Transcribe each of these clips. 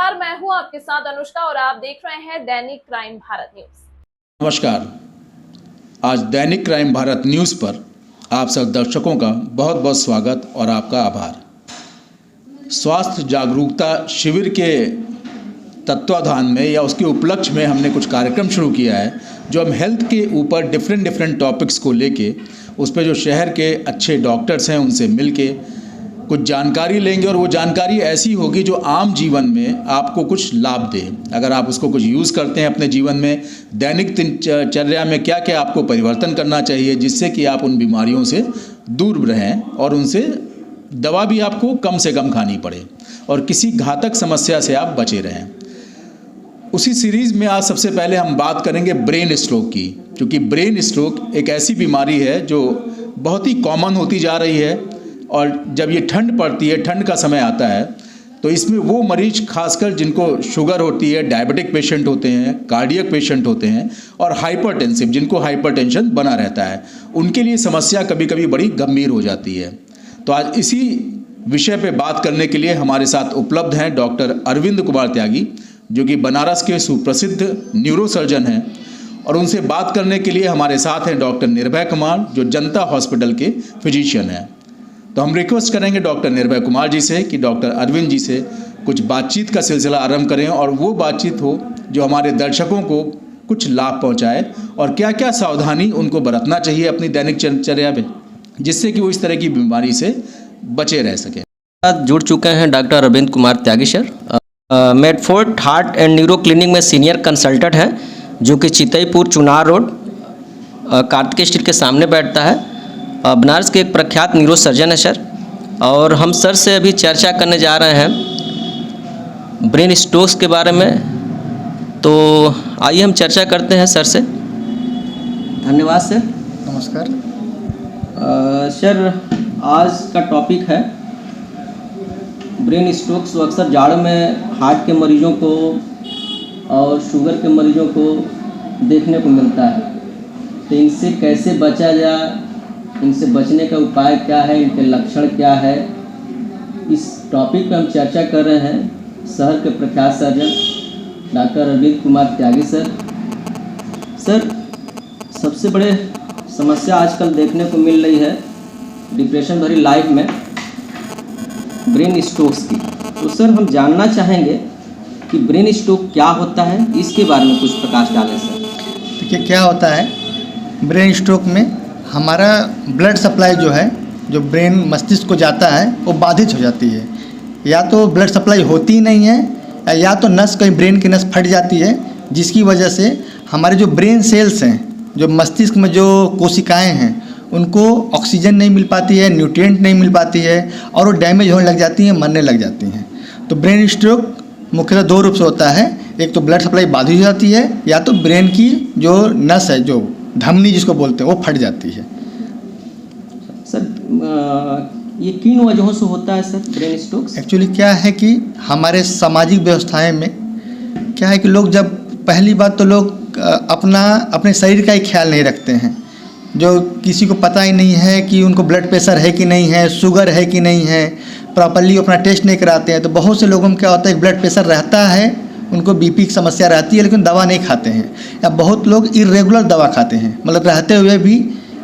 नमस्कार, मैं हूं आपके साथ अनुष्का और आप देख रहे हैं दैनिक क्राइम भारत न्यूज। नमस्कार। आज दैनिक क्राइम भारत न्यूज़ पर आप सब दर्शकों का बहुत बहुत स्वागत और आपका आभार। स्वास्थ्य जागरूकता शिविर के तत्वाधान में या उसके उपलक्ष्य में हमने कुछ कार्यक्रम शुरू किया है, जो हम हेल्थ के ऊपर डिफरेंट टॉपिक्स को लेके उस पर जो शहर के अच्छे डॉक्टर्स हैं उनसे मिलके कुछ जानकारी लेंगे और वो जानकारी ऐसी होगी जो आम जीवन में आपको कुछ लाभ दे। अगर आप उसको कुछ यूज़ करते हैं अपने जीवन में, दैनिक दिनचर्या में क्या क्या आपको परिवर्तन करना चाहिए जिससे कि आप उन बीमारियों से दूर रहें और उनसे दवा भी आपको कम से कम खानी पड़े और किसी घातक समस्या से आप बचे रहें। उसी सीरीज़ में आज सबसे पहले हम बात करेंगे ब्रेन स्ट्रोक की, क्योंकि ब्रेन स्ट्रोक एक ऐसी बीमारी है जो बहुत ही कॉमन होती जा रही है और जब ये ठंड पड़ती है, ठंड का समय आता है, तो इसमें वो मरीज खासकर जिनको शुगर होती है, डायबिटिक पेशेंट होते हैं, कार्डियक पेशेंट होते हैं और हाइपरटेंसिव जिनको हाइपरटेंशन बना रहता है, उनके लिए समस्या कभी कभी बड़ी गंभीर हो जाती है। तो आज इसी विषय पे बात करने के लिए हमारे साथ उपलब्ध हैं डॉक्टर अरविंद कुमार त्यागी, जो कि बनारस के सुप्रसिद्ध न्यूरोसर्जन हैं, और उनसे बात करने के लिए हमारे साथ हैं डॉक्टर निर्भय कुमार, जो जनता हॉस्पिटल के फिजिशियन हैं। तो हम रिक्वेस्ट करेंगे डॉक्टर निर्भय कुमार जी से कि डॉक्टर अरविंद जी से कुछ बातचीत का सिलसिला आरंभ करें और वो बातचीत हो जो हमारे दर्शकों को कुछ लाभ पहुंचाए और क्या क्या सावधानी उनको बरतना चाहिए अपनी दैनिक दिनचर्या में, जिससे कि वो इस तरह की बीमारी से बचे रह सकें। जुड़ चुके हैं doctor Arvind Kumar Tyagi sir. Medfort heart and neuro clinic में सीनियर कंसल्टेंट है, जो कि चितईपुर चुनार रोड कार्तिकेय स्ट्रीट के सामने बैठता है। बनारस के एक प्रख्यात न्यूरो सर्जन है सर, और हम सर से अभी चर्चा करने जा रहे हैं ब्रेन स्ट्रोक्स के बारे में। तो आइए हम चर्चा करते हैं सर से। धन्यवाद सर। नमस्कार। सर, आज का टॉपिक है ब्रेन स्ट्रोक्स। तो अक्सर जाड़ में हार्ट के मरीजों को और शुगर के मरीजों को देखने को मिलता है, तो इनसे कैसे बचा जाए, इनसे बचने का उपाय क्या है, इनके लक्षण क्या है, इस टॉपिक पर हम चर्चा कर रहे हैं शहर के प्रख्यात surgeon doctor Arvind Kumar Tyagi sir. Sir, सबसे बड़े समस्या आजकल देखने को मिल रही है डिप्रेशन भरी लाइफ में ब्रेन स्ट्रोक्स की। तो सर, हम जानना चाहेंगे कि ब्रेन स्ट्रोक क्या होता है, इसके बारे में कुछ प्रकाश डालें सर। देखिए, क्या होता है ब्रेन स्ट्रोक में, हमारा ब्लड सप्लाई जो है, जो ब्रेन मस्तिष्क को जाता है, वो बाधित हो जाती है। या तो ब्लड सप्लाई होती ही नहीं है, या तो नस, कहीं ब्रेन की नस फट जाती है, जिसकी वजह से हमारे जो ब्रेन सेल्स हैं, जो मस्तिष्क में जो कोशिकाएं हैं, उनको ऑक्सीजन नहीं मिल पाती है, न्यूट्रिएंट नहीं मिल पाती है और वो डैमेज होने लग जाती हैं, मरने लग जाती हैं। तो ब्रेन स्ट्रोक मुख्यतः दो रूप से होता है। एक तो ब्लड सप्लाई बाधित हो जाती है, या तो ब्रेन की जो नस है, जो धमनी जिसको बोलते हैं, वो फट जाती है। सर, ये किन वजहों से होता है सर ब्रेन स्ट्रोक्स? एक्चुअली क्या है कि हमारे सामाजिक व्यवस्थाएं में क्या है कि लोग, जब पहली बात तो लोग अपने शरीर का ही ख्याल नहीं रखते हैं। जो किसी को पता ही नहीं है कि उनको ब्लड प्रेशर है कि नहीं है, शुगर है कि नहीं है, प्रॉपर्ली अपना टेस्ट नहीं कराते हैं। तो बहुत से लोगों में क्या होता है, ब्लड प्रेशर रहता है, उनको बीपी की समस्या रहती है, लेकिन दवा नहीं खाते हैं। या बहुत लोग इरेगुलर दवा खाते हैं, मतलब रहते हुए भी,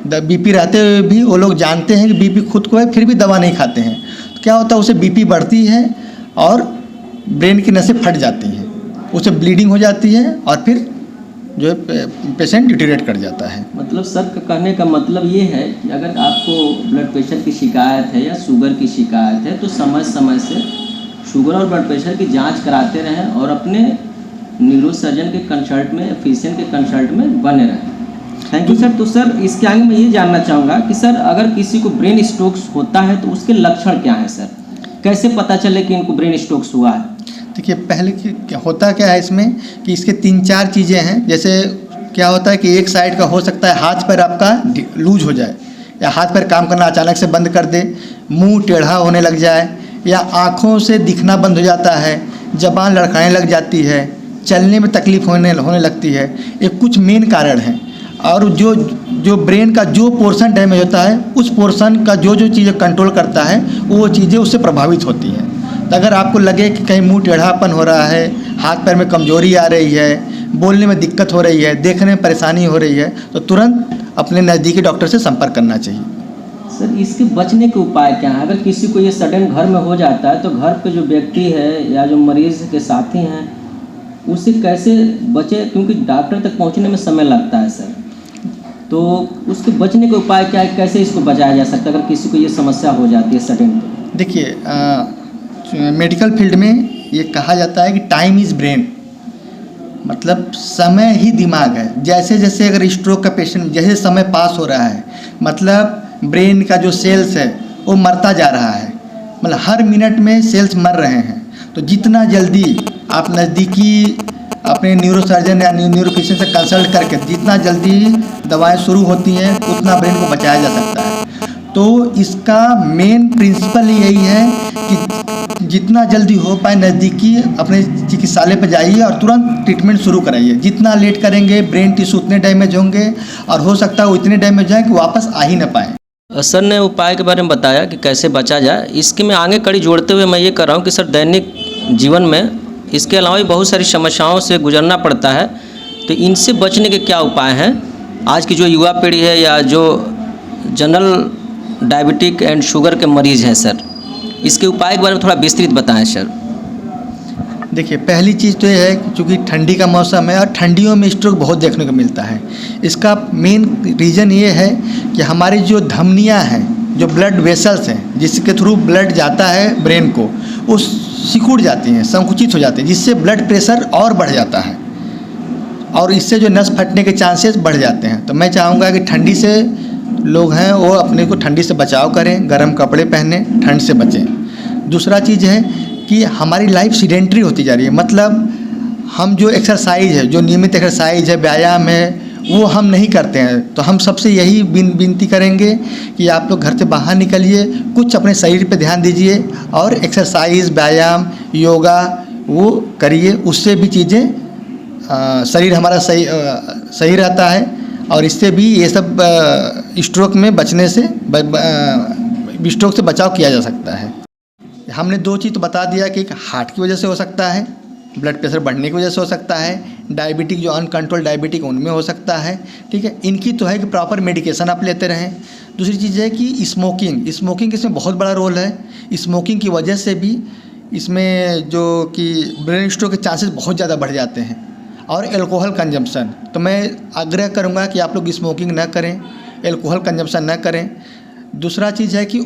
बीपी रहते हुए भी वो लोग जानते हैं कि बीपी खुद को है, फिर भी दवा नहीं खाते हैं। तो क्या होता है, उससे बीपी बढ़ती है और ब्रेन की नसें फट जाती हैं, उससे ब्लीडिंग हो जाती है और फिर जो है पेशेंट डिटेरियोरेट कर जाता है। मतलब सर का कहने का मतलब ये है कि अगर आपको ब्लड प्रेशर की शिकायत है या शुगर की शिकायत है, तो समय समय से शुगर और ब्लड प्रेशर की जांच कराते रहें और अपने न्यूरो सर्जन के कंसल्ट में, फिजिशियन के कंसल्ट में बने रहें। Thank you sir. तो सर, इसके आगे मैं ये जानना चाहूँगा कि सर, अगर किसी को ब्रेन स्ट्रोक्स होता है तो उसके लक्षण क्या हैं सर? कैसे पता चले कि इनको ब्रेन स्ट्रोक्स हुआ है? देखिए, पहले होता क्या है इसमें कि इसके 3-4 चीज़ें हैं। जैसे क्या होता है कि एक साइड का हो सकता है हाथ पैर आपका लूज हो जाए, या हाथ पैर काम करना अचानक से बंद कर दे, मुंह टेढ़ा होने लग जाए, या आँखों से दिखना बंद हो जाता है, ज़बान लड़खड़ाने लग जाती है, चलने में तकलीफ होने लगती है। ये कुछ मेन कारण हैं। और जो ब्रेन का जो पोर्शन डैमेज होता है, उस पोर्शन का जो चीज़ें कंट्रोल करता है, वो चीज़ें उससे प्रभावित होती हैं। तो अगर आपको लगे कि कहीं मुंह टेढ़ापन हो रहा है, हाथ पैर में कमजोरी आ रही है, बोलने में दिक्कत हो रही है, देखने में परेशानी हो रही है, तो तुरंत अपने नज़दीकी डॉक्टर से संपर्क करना चाहिए। सर, इसके बचने के उपाय क्या हैं? अगर किसी को ये सडन घर में हो जाता है तो घर पे जो व्यक्ति है या जो मरीज़ के साथी हैं उससे कैसे बचे, क्योंकि डॉक्टर तक पहुंचने में समय लगता है सर, तो उसके बचने के उपाय क्या है, कैसे इसको बचाया जा सकता है अगर किसी को ये समस्या हो जाती है सडन? देखिए, मेडिकल फील्ड में ये कहा जाता है कि टाइम इज़ ब्रेन, मतलब समय ही दिमाग है। जैसे जैसे अगर स्ट्रोक का पेशेंट, जैसे समय पास हो रहा है, मतलब ब्रेन का जो सेल्स है वो मरता जा रहा है, मतलब हर मिनट में सेल्स मर रहे हैं। तो जितना जल्दी आप नज़दीकी अपने न्यूरोसर्जन या न्यूरोफिजिशियन से कंसल्ट करके जितना जल्दी दवाएं शुरू होती हैं उतना ब्रेन को बचाया जा सकता है। तो इसका मेन प्रिंसिपल यही है कि जितना जल्दी हो पाए नज़दीकी अपने चिकित्सालय पर जाइए और तुरंत ट्रीटमेंट शुरू कराइए। जितना लेट करेंगे ब्रेन टिश्यू उतने डैमेज होंगे और हो सकता है वो इतने डैमेज जाए कि वापस आ ही ना पाएँ। सर ने उपाय के बारे में बताया कि कैसे बचा जाए, इसकी मैं आगे कड़ी जोड़ते हुए मैं ये कर रहा हूँ कि सर दैनिक जीवन में इसके अलावा भी बहुत सारी समस्याओं से गुजरना पड़ता है, तो इनसे बचने के क्या उपाय हैं? आज की जो युवा पीढ़ी है या जो जनरल डायबिटिक एंड शुगर के मरीज़ हैं सर, इसके उपाय के बारे में थोड़ा विस्तृत बताएं सर। देखिए, पहली चीज़ तो ये है कि चूँकि ठंडी का मौसम है और ठंडियों में स्ट्रोक बहुत देखने को मिलता है। इसका मेन रीज़न ये है कि हमारी जो धमनियाँ हैं, जो ब्लड वेसल्स हैं जिसके थ्रू ब्लड जाता है ब्रेन को, वो सिकुड़ जाती हैं, संकुचित हो जाती हैं, जिससे ब्लड प्रेशर और बढ़ जाता है और इससे जो नस फटने के चांसेस बढ़ जाते हैं। तो मैं चाहूँगा कि ठंडी से लोग हैं वो अपने को ठंडी से बचाव करें, गर्म कपड़े पहने, ठंड से बचें। दूसरा चीज़ है कि हमारी लाइफ सीडेंट्री होती जा रही है, मतलब हम जो एक्सरसाइज है, जो नियमित एक्सरसाइज है, व्यायाम है, वो हम नहीं करते हैं। तो हम सबसे यही विनती करेंगे कि आप लोग घर से बाहर निकलिए, कुछ अपने शरीर पे ध्यान दीजिए और एक्सरसाइज, व्यायाम, योगा वो करिए। उससे भी चीज़ें शरीर हमारा सही रहता है और इससे भी ये सब स्ट्रोक में बचने से स्ट्रोक से बचाव किया जा सकता है। हमने दो चीज़ तो बता दिया कि एक हार्ट की वजह से हो सकता है, ब्लड प्रेशर बढ़ने की वजह से हो सकता है, डायबिटिक जो अनकंट्रोल डायबिटिक उनमें हो सकता है, ठीक है। इनकी तो है कि प्रॉपर मेडिकेशन आप लेते रहें। दूसरी चीज़ है कि स्मोकिंग इसमें बहुत बड़ा रोल है। स्मोकिंग की वजह से भी इसमें जो कि ब्रेन स्ट्रोक के चांसेस बहुत ज़्यादा बढ़ जाते हैं। और एल्कोहल कंजम्पशन, तो मैं आग्रह करूँगा कि आप लोग स्मोकिंग ना करें, एल्कोहल कंजम्पशन ना करें। दूसरा चीज़ है कि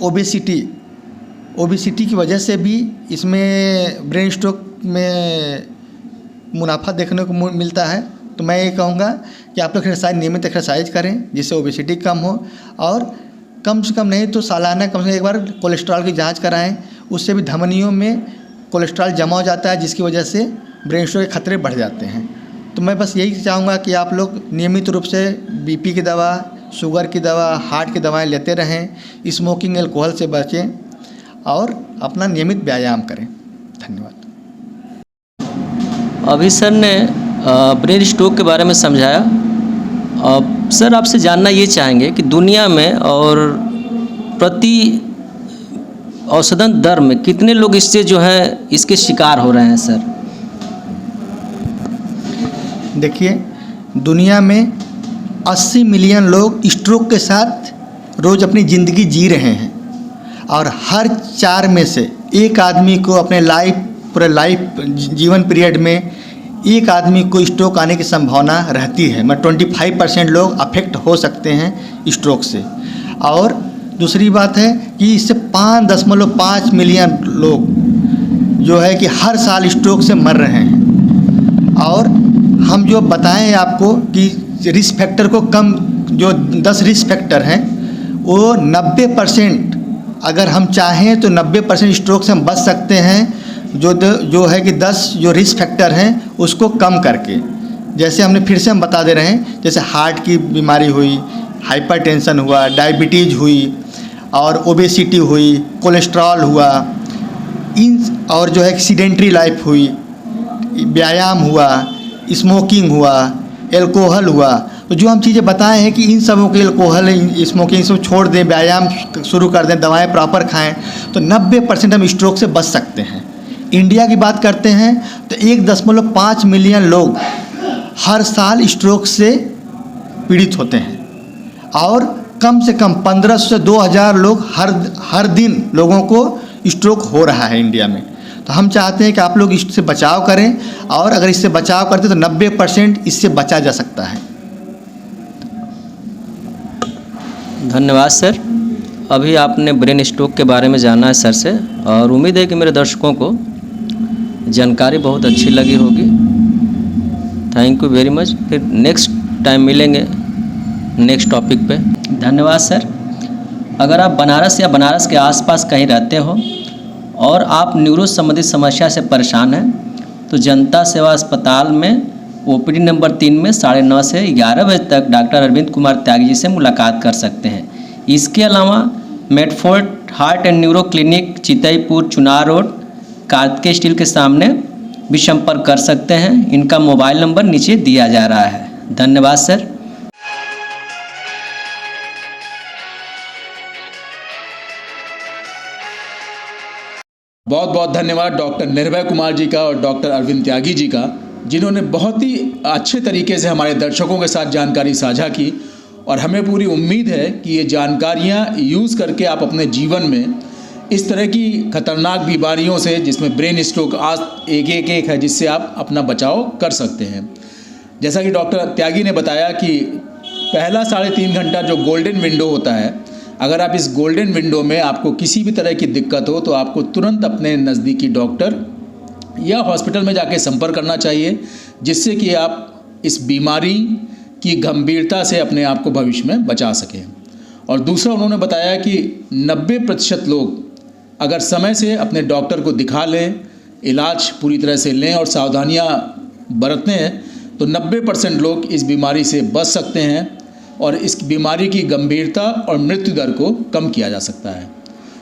ओबेसिटी की वजह से भी इसमें ब्रेन स्ट्रोक में मुनाफा देखने को मिलता है। तो मैं ये कहूँगा कि आप लोग नियमित एक्सरसाइज करें जिससे ओबेसिटी कम हो, और कम से कम नहीं तो सालाना कम से कम एक बार कोलेस्ट्रॉल की जांच कराएं। उससे भी धमनियों में कोलेस्ट्रॉल जमा हो जाता है जिसकी वजह से ब्रेन स्ट्रोक के खतरे बढ़ जाते हैं। तो मैं बस यही चाहूँगा कि आप लोग नियमित रूप से बीपी की दवा, शुगर की दवा, हार्ट की दवाएँ लेते रहें, स्मोकिंग, एल्कोहल से बचें और अपना नियमित व्यायाम करें। धन्यवाद। अभी सर ने ब्रेन स्ट्रोक के बारे में समझाया। सर आपसे जानना ये चाहेंगे कि दुनिया में और प्रति औसतन दर में कितने लोग इससे जो है इसके शिकार हो रहे हैं सर? देखिए, दुनिया में 80 मिलियन लोग स्ट्रोक के साथ रोज़ अपनी ज़िंदगी जी रहे हैं और हर 4 में से एक आदमी को अपने पूरे लाइफ जीवन पीरियड में एक आदमी को स्ट्रोक आने की संभावना रहती है। 25% लोग अफेक्ट हो सकते हैं स्ट्रोक से। और दूसरी बात है कि इससे 5.5 मिलियन लोग जो है कि हर साल स्ट्रोक से मर रहे हैं। और हम जो बताएं आपको कि रिस्क फैक्टर को कम, जो 10 रिस्क फैक्टर हैं वो 90%, अगर हम चाहें तो 90% स्ट्रोक से हम बच सकते हैं। जो है कि 10 जो रिस्क फैक्टर हैं उसको कम करके, जैसे हमने फिर से हम बता दे रहे हैं, जैसे हार्ट की बीमारी हुई, हाइपरटेंशन हुआ, डायबिटीज़ हुई और ओबेसिटी हुई, कोलेस्ट्रॉल हुआ, इन और जो है सेडेंटरी लाइफ हुई, व्यायाम हुआ, स्मोकिंग हुआ, एल्कोहल हुआ। तो जो हम चीज़ें बताए हैं कि इन सबों के, एल्कोहल, स्मोकिंग सब छोड़ दें, व्यायाम शुरू कर दें, दवाएं प्रॉपर खाएं, तो 90% हम स्ट्रोक से बच सकते हैं। इंडिया की बात करते हैं तो 1.5 मिलियन लोग हर साल स्ट्रोक से पीड़ित होते हैं और कम से कम 1500 से 2000 लोग हर दिन लोगों को स्ट्रोक हो रहा है इंडिया में। तो हम चाहते हैं कि आप लोग इससे बचाव करें और अगर इससे बचाव करते तो 90% इससे बचा जा सकता है। धन्यवाद सर। अभी आपने ब्रेन स्ट्रोक के बारे में जाना है सर से, और उम्मीद है कि मेरे दर्शकों को जानकारी बहुत अच्छी लगी होगी। Thank you very much. फिर नेक्स्ट टाइम मिलेंगे नेक्स्ट टॉपिक पे। धन्यवाद सर। अगर आप बनारस या बनारस के आसपास कहीं रहते हो और आप न्यूरो संबंधित समस्या से परेशान हैं तो जनता सेवा अस्पताल में ओपीडी नंबर 3 में 9:30 से 11 बजे तक डॉक्टर अरविंद कुमार त्यागी जी से मुलाकात कर सकते हैं। इसके अलावा Medfort heart and neuro clinic Chitaipur Chunar road Kartikeya street के सामने भी संपर्क कर सकते हैं। इनका मोबाइल नंबर नीचे दिया जा रहा है। धन्यवाद सर। बहुत बहुत धन्यवाद डॉक्टर निर्भय कुमार जी का और डॉक्टर अरविंद त्यागी जी का, जिन्होंने बहुत ही अच्छे तरीके से हमारे दर्शकों के साथ जानकारी साझा की। और हमें पूरी उम्मीद है कि ये जानकारियाँ यूज़ करके आप अपने जीवन में इस तरह की खतरनाक बीमारियों से, जिसमें ब्रेन स्ट्रोक आज एक है, जिससे आप अपना बचाव कर सकते हैं। जैसा कि डॉक्टर त्यागी ने बताया कि पहला 3.5 घंटा जो गोल्डन विंडो होता है, अगर आप इस गोल्डन विंडो में आपको किसी भी तरह की दिक्कत हो तो आपको तुरंत अपने नज़दीकी डॉक्टर या हॉस्पिटल में जाके संपर्क करना चाहिए, जिससे कि आप इस बीमारी की गंभीरता से अपने आप को भविष्य में बचा सकें। और दूसरा उन्होंने बताया कि 90% लोग अगर समय से अपने डॉक्टर को दिखा लें, इलाज पूरी तरह से लें और सावधानियां बरतें हैं तो 90% लोग इस बीमारी से बच सकते हैं और इस बीमारी की गंभीरता और मृत्यु दर को कम किया जा सकता है।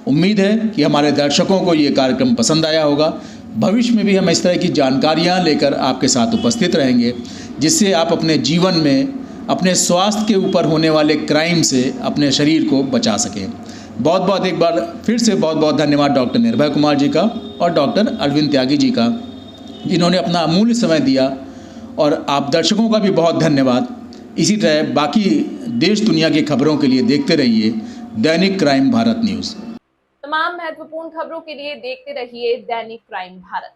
उम्मीद है कि हमारे दर्शकों को ये कार्यक्रम पसंद आया होगा। भविष्य में भी हम इस तरह की जानकारियाँ लेकर आपके साथ उपस्थित रहेंगे, जिससे आप अपने जीवन में अपने स्वास्थ्य के ऊपर होने वाले क्राइम से अपने शरीर को बचा सकें। बहुत बहुत एक बार फिर से बहुत बहुत धन्यवाद डॉक्टर निर्भय कुमार जी का और डॉक्टर अरविंद त्यागी जी का, जिन्होंने अपना अमूल्य समय दिया। और आप दर्शकों का भी बहुत धन्यवाद। इसी तरह बाकी देश दुनिया की खबरों के लिए देखते रहिए दैनिक क्राइम भारत न्यूज़। तमाम महत्वपूर्ण खबरों के लिए देखते रहिए दैनिक क्राइम भारत।